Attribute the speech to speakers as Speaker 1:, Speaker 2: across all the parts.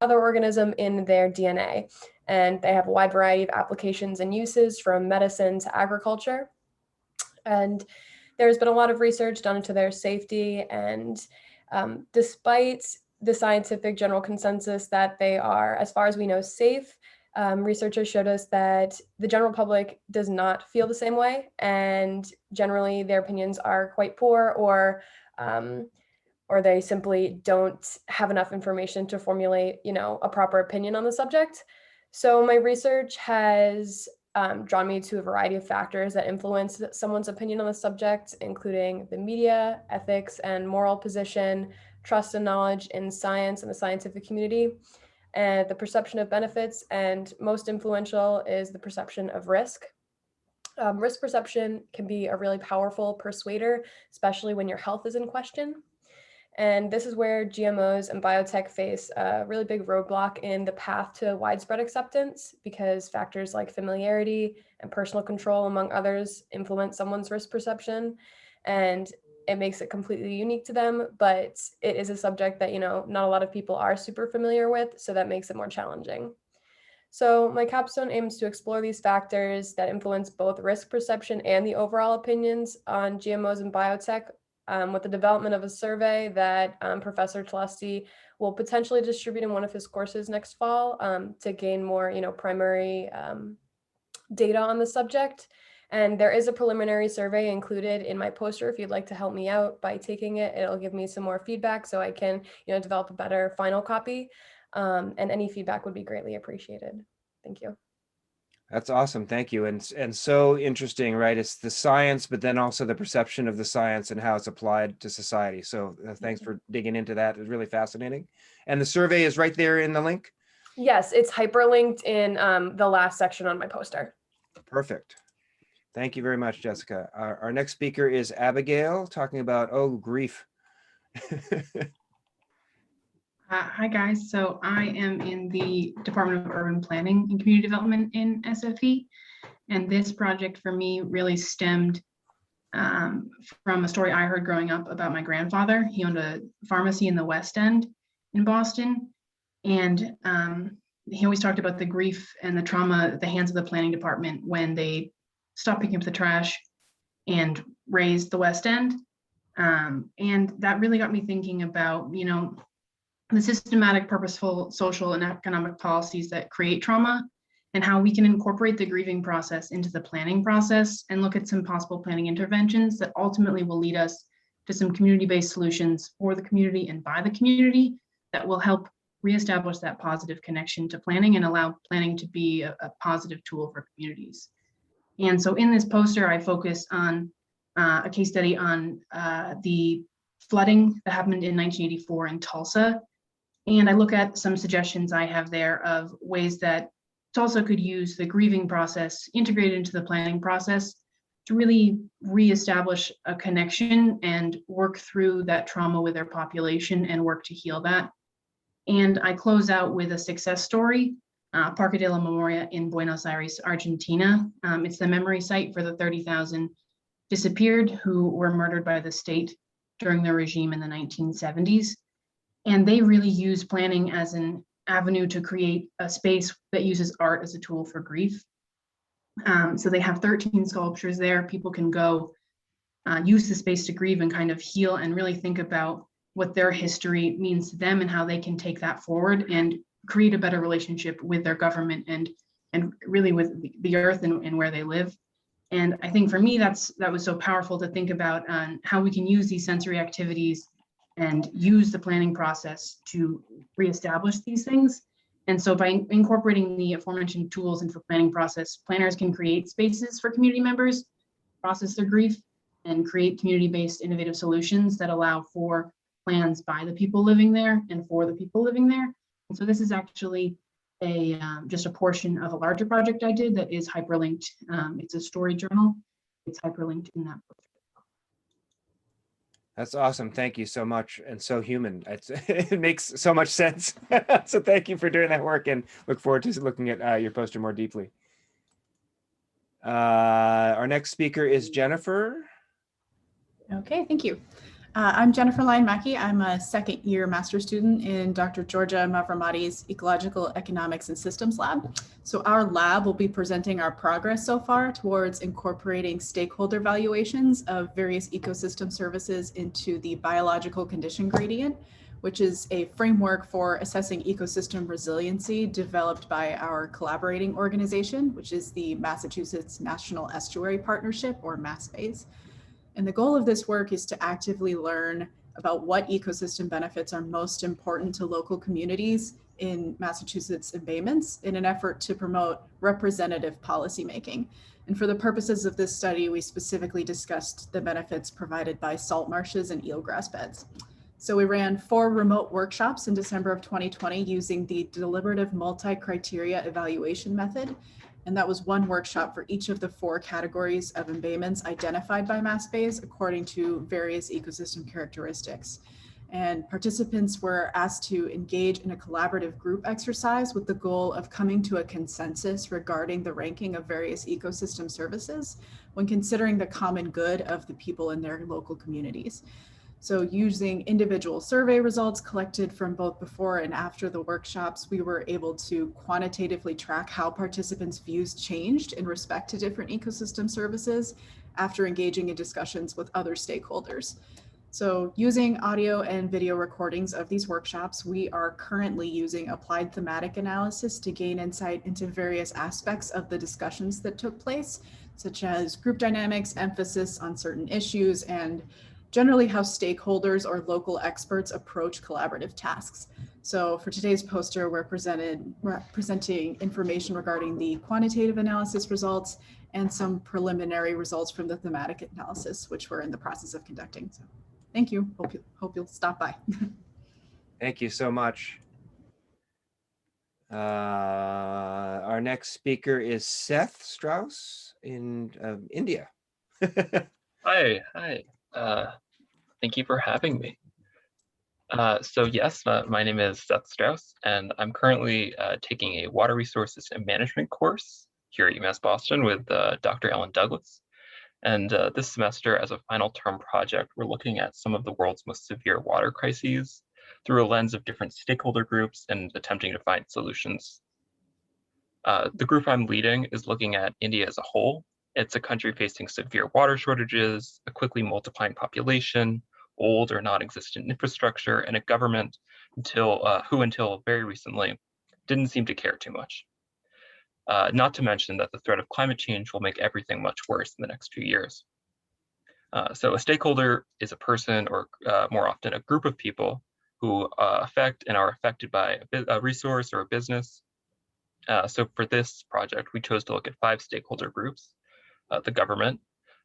Speaker 1: other organism in their DNA. And they have a wide variety of applications and uses, from medicine to agriculture. And there's been a lot of research done into their safety, and despite the scientific general consensus that they are, as far as we know, safe, researchers showed us that the general public does not feel the same way, and generally their opinions are quite poor, or they simply don't have enough information to formulate, a proper opinion on the subject. So my research has drawn me to a variety of factors that influence someone's opinion on the subject, including the media, ethics and moral position, trust and knowledge in science and the scientific community, and the perception of benefits, and most influential is the perception of risk. Risk perception can be a really powerful persuader, especially when your health is in question. And this is where GMOs and biotech face a really big roadblock in the path to widespread acceptance, because factors like familiarity and personal control, among others, influence someone's risk perception. And it makes it completely unique to them, but it is a subject that, not a lot of people are super familiar with, so that makes it more challenging. So my capstone aims to explore these factors that influence both risk perception and the overall opinions on GMOs and biotech, with the development of a survey that Professor Telesti will potentially distribute in one of his courses next fall, to gain more, primary data on the subject. And there is a preliminary survey included in my poster if you'd like to help me out by taking it. It'll give me some more feedback so I can, develop a better final copy. And any feedback would be greatly appreciated. Thank you.
Speaker 2: That's awesome. Thank you. And so interesting, right? It's the science, but then also the perception of the science and how it's applied to society. So thanks for digging into that. It's really fascinating. And the survey is right there in the link?
Speaker 1: Yes, it's hyperlinked in the last section on my poster.
Speaker 2: Perfect. Thank you very much, Jessica. Our next speaker is Abigail, talking about, grief.
Speaker 3: Hi guys, so I am in the Department of Urban Planning and Community Development in SFE, and this project for me really stemmed from a story I heard growing up about my grandfather. He owned a pharmacy in the West End in Boston, and he always talked about the grief and the trauma at the hands of the planning department when they stopped picking up the trash and raised the West End. And that really got me thinking about, the systematic, purposeful social and economic policies that create trauma, and how we can incorporate the grieving process into the planning process and look at some possible planning interventions that ultimately will lead us to some community-based solutions for the community and by the community that will help reestablish that positive connection to planning and allow planning to be a positive tool for communities. And so in this poster, I focus on a case study on the flooding that happened in 1984 in Tulsa. And I look at some suggestions I have there of ways that Tulsa could use the grieving process integrated into the planning process to really reestablish a connection and work through that trauma with their population and work to heal that. And I close out with a success story, Parque de la Memoria in Buenos Aires, Argentina. It's the memory site for the 30,000 disappeared who were murdered by the state during the regime in the 1970s. And they really use planning as an avenue to create a space that uses art as a tool for grief. So they have 13 sculptures there. People can go use the space to grieve and kind of heal and really think about what their history means to them and how they can take that forward and create a better relationship with their government and really with the earth and where they live. And I think for me, that was so powerful to think about how we can use these sensory activities and use the planning process to reestablish these things. And so by incorporating the aforementioned tools into the planning process, planners can create spaces for community members, process their grief, and create community-based innovative solutions that allow for plans by the people living there and for the people living there. And so this is actually just a portion of a larger project I did that is hyperlinked. It's a story journal. It's hyperlinked in that book.
Speaker 2: That's awesome. Thank you so much. And so human. It makes so much sense. So thank you for doing that work, and look forward to looking at your poster more deeply. Our next speaker is Jennifer.
Speaker 4: Okay, thank you. I'm Jennifer Lyon Mackey. I'm a second year master's student in Dr. Georgia Mavramati's Ecological Economics and Systems Lab. So our lab will be presenting our progress so far towards incorporating stakeholder valuations of various ecosystem services into the biological condition gradient, which is a framework for assessing ecosystem resiliency developed by our collaborating organization, which is the Massachusetts National Estuary Partnership, or MassBase. And the goal of this work is to actively learn about what ecosystem benefits are most important to local communities in Massachusetts embayments in an effort to promote representative policymaking. And for the purposes of this study, we specifically discussed the benefits provided by salt marshes and eelgrass beds. So we ran 4 remote workshops in December of 2020 using the deliberative multi-criteria evaluation method. And that was 1 workshop for each of the 4 categories of embayments identified by MassBase according to various ecosystem characteristics. And participants were asked to engage in a collaborative group exercise with the goal of coming to a consensus regarding the ranking of various ecosystem services when considering the common good of the people in their local communities. So using individual survey results collected from both before and after the workshops, we were able to quantitatively track how participants' views changed in respect to different ecosystem services after engaging in discussions with other stakeholders. So using audio and video recordings of these workshops, we are currently using applied thematic analysis to gain insight into various aspects of the discussions that took place, such as group dynamics, emphasis on certain issues, and generally how stakeholders or local experts approach collaborative tasks. So for today's poster, we're presenting information regarding the quantitative analysis results and some preliminary results from the thematic analysis, which we're in the process of conducting. So thank you. Hope you'll stop by.
Speaker 2: Thank you so much. Our next speaker is Seth Strauss in India.
Speaker 5: Hi. Thank you for having me. So yes, my name is Seth Strauss, and I'm currently taking a water resources and management course here at UMass Boston with Dr. Ellen Douglas. And this semester, as a final term project, we're looking at some of the world's most severe water crises through a lens of different stakeholder groups and attempting to find solutions. The group I'm leading is looking at India as a whole. It's a country facing severe water shortages, a quickly multiplying population, old or non-existent infrastructure, and a government who until very recently didn't seem to care too much. Not to mention that the threat of climate change will make everything much worse in the next few years. So a stakeholder is a person, or more often a group of people, who affect and are affected by a resource or a business. So for this project, we chose to look at 5 stakeholder groups: the government,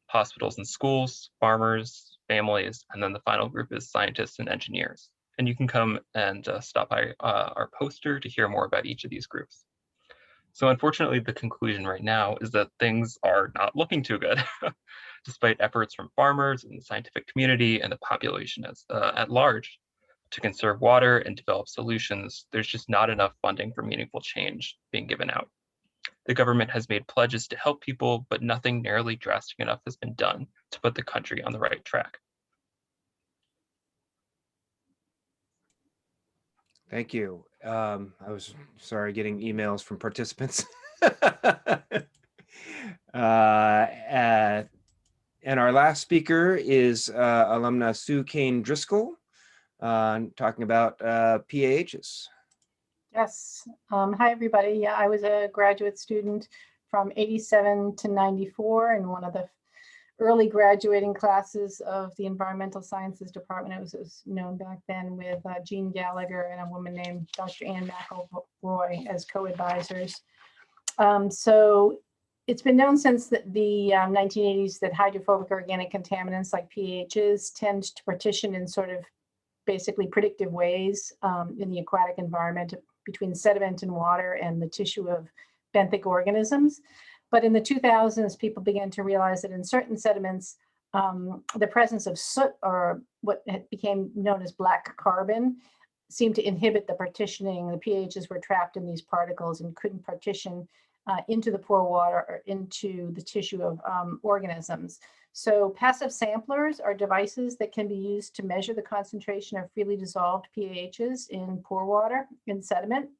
Speaker 5: hospitals and schools, farmers, families, and then the final group is scientists and engineers. And you can come and stop by our poster to hear more about each of these groups. So unfortunately, the conclusion right now is that things are not looking too good. Despite efforts from farmers and the scientific community and the population at large to conserve water and develop solutions, there's just not enough funding for meaningful change being given out. The government has made pledges to help people, but nothing nearly drastic enough has been done to put the country on the right track.
Speaker 2: Thank you. I was sorry getting emails from participants. And our last speaker is alumna Sue Kane Driscoll, talking about PAHs.
Speaker 6: Yes. Hi, everybody. Yeah, I was a graduate student from 87 to 94 in one of the early graduating classes of the Environmental Sciences Department. It was known back then, with Jean Gallagher and a woman named Dr. Ann McElroy as co-advisors. So it's been known since the 1980s that hydrophobic organic contaminants like PAHs tend to partition in sort of basically predictive ways in the aquatic environment between sediment and water and the tissue of benthic organisms. But in the 2000s, people began to realize that in certain sediments, the presence of soot, or what became known as black carbon, seemed to inhibit the partitioning. The PAHs were trapped in these particles and couldn't partition into the pore water or into the tissue of organisms. So passive samplers are devices that can be used to measure the concentration of freely dissolved PAHs in pore water, in sediment.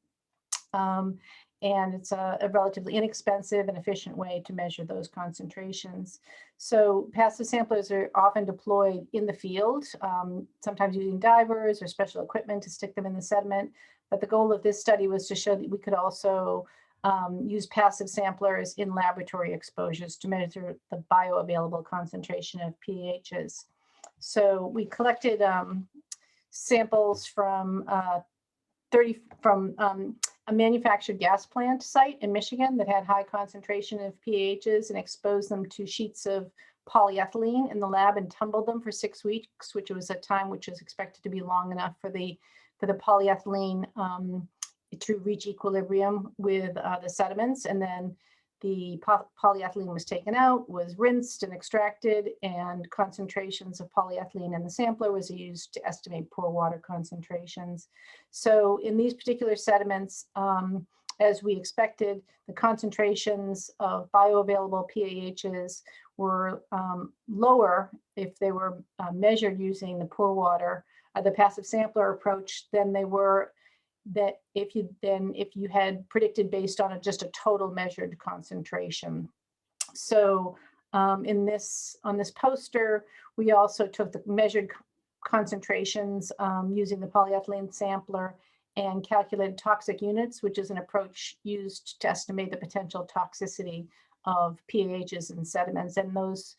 Speaker 6: And it's a relatively inexpensive and efficient way to measure those concentrations. So passive samplers are often deployed in the field, sometimes using divers or special equipment to stick them in the sediment. But the goal of this study was to show that we could also use passive samplers in laboratory exposures to measure the bioavailable concentration of PAHs. So we collected samples from a manufactured gas plant site in Michigan that had high concentration of PAHs and exposed them to sheets of polyethylene in the lab and tumbled them for 6 weeks, which was a time which is expected to be long enough for the polyethylene to reach equilibrium with the sediments. And then the polyethylene was taken out, was rinsed and extracted, and concentrations of polyethylene in the sampler was used to estimate pore water concentrations. So in these particular sediments, as we expected, the concentrations of bioavailable PAHs were lower if they were measured using the pore water, the passive sampler approach, than they were that if you had predicted based on just a total measured concentration. So on this poster, we also took the measured concentrations using the polyethylene sampler and calculated toxic units, which is an approach used to estimate the potential toxicity of PAHs in sediments. And those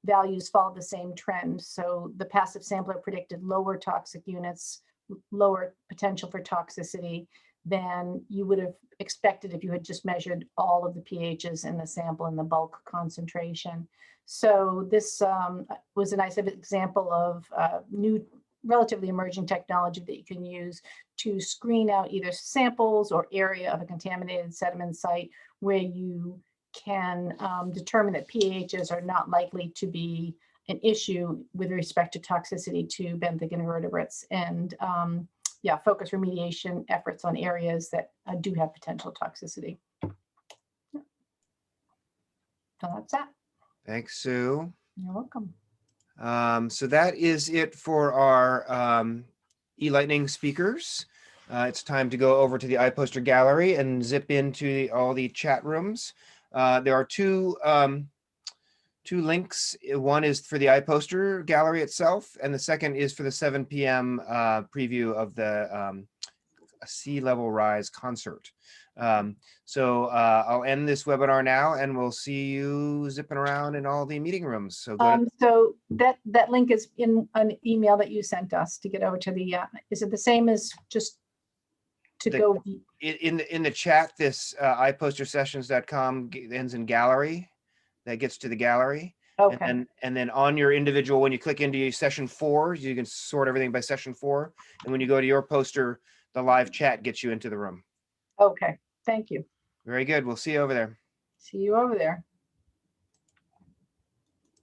Speaker 6: values followed the same trend. So the passive sampler predicted lower toxic units, lower potential for toxicity than you would have expected if you had just measured all of the PAHs in the sample in the bulk concentration. So this was a nice example of new, relatively emerging technology that you can use to screen out either samples or area of a contaminated sediment site where you can determine that PAHs are not likely to be an issue with respect to toxicity to benthic invertebrates, and focus remediation efforts on areas that do have potential toxicity. So that's that.
Speaker 2: Thanks, Sue.
Speaker 6: You're welcome.
Speaker 2: So that is it for our e-lightning speakers. It's time to go over to the iPoster gallery and zip into all the chat rooms. There are two links. One is for the iPoster gallery itself, and the second is for the 7 p.m. Preview of the Sea Level Rise concert. So I'll end this webinar now, and we'll see you zipping around in all the meeting rooms. So
Speaker 6: so that link is in an email that you sent us to get over to the. Is it the same as just to go
Speaker 2: in the chat? This iPostersessions.com ends in gallery. That gets to the gallery. Okay. And then on your individual, when you click into your session 4, you can sort everything by session 4. And when you go to your poster, the live chat gets you into the room.
Speaker 6: Okay, thank you.
Speaker 2: Very good. We'll see you over there.
Speaker 6: See you over there.